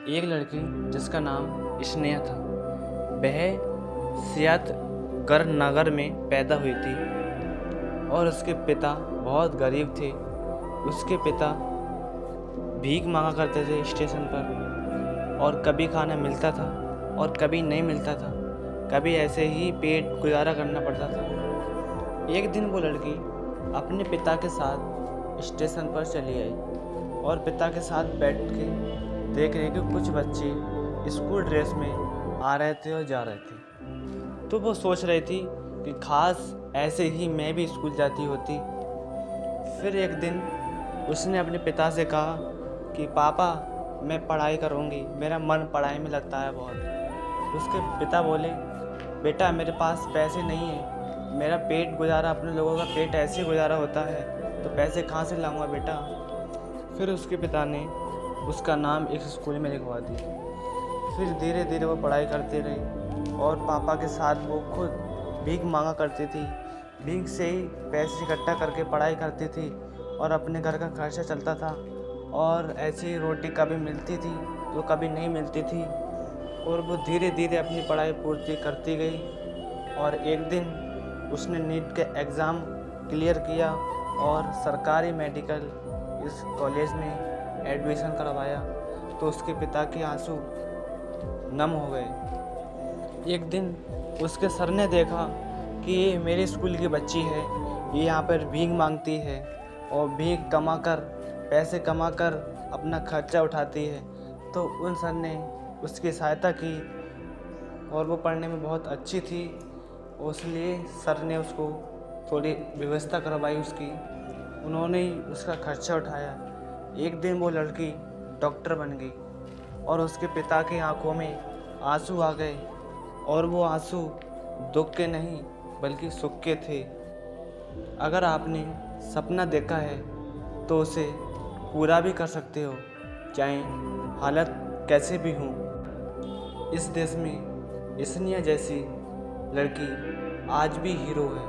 एक लड़की जिसका नाम स्नेहा था। वह सियातगढ़ नगर में पैदा हुई थी और उसके पिता बहुत गरीब थे। उसके पिता भीख मांगा करते थे स्टेशन पर, और कभी खाना मिलता था और कभी नहीं मिलता था। कभी ऐसे ही पेट गुजारा करना पड़ता था। एक दिन वो लड़की अपने पिता के साथ स्टेशन पर चली आई और पिता के साथ बैठ के देख रही कि कुछ बच्चे स्कूल ड्रेस में आ रहे थे और जा रहे थे। तो वो सोच रही थी कि खास ऐसे ही मैं भी स्कूल जाती होती। फिर एक दिन उसने अपने पिता से कहा कि पापा, मैं पढ़ाई करूँगी, मेरा मन पढ़ाई में लगता है बहुत। उसके पिता बोले, बेटा मेरे पास पैसे नहीं है, मेरा पेट गुजारा, अपने लोगों का पेट ऐसे गुजारा होता है, तो पैसे कहाँ से लाऊंगा बेटा। फिर उसके पिता ने उसका नाम एक स्कूल में लिखवा दी। फिर धीरे धीरे वो पढ़ाई करती रही और पापा के साथ वो खुद भीख मांगा करती थी। भीख से ही पैसे इकट्ठा करके पढ़ाई करती थी और अपने घर का खर्चा चलता था। और ऐसे ही रोटी कभी मिलती थी तो कभी नहीं मिलती थी, और वो धीरे धीरे अपनी पढ़ाई पूर्ति करती गई। और एक दिन उसने नीट के एग्ज़ाम क्लियर किया और सरकारी मेडिकल इस कॉलेज में एडमिशन करवाया। तो उसके पिता के आंसू नम हो गए। एक दिन उसके सर ने देखा कि ये मेरे स्कूल की बच्ची है, ये यहाँ पर भीख मांगती है और भीख कमाकर, पैसे कमाकर अपना खर्चा उठाती है। तो उन सर ने उसकी सहायता की और वो पढ़ने में बहुत अच्छी थी, इसलिए सर ने उसको थोड़ी व्यवस्था करवाई उसकी। उन्होंने ही उसका खर्चा उठाया। एक दिन वो लड़की डॉक्टर बन गई और उसके पिता की आंखों में आंसू आ गए, और वो आंसू दुख के नहीं बल्कि सुख के थे। अगर आपने सपना देखा है तो उसे पूरा भी कर सकते हो, चाहे हालत कैसे भी हो। इस देश में स्नेहा जैसी लड़की आज भी हीरो है।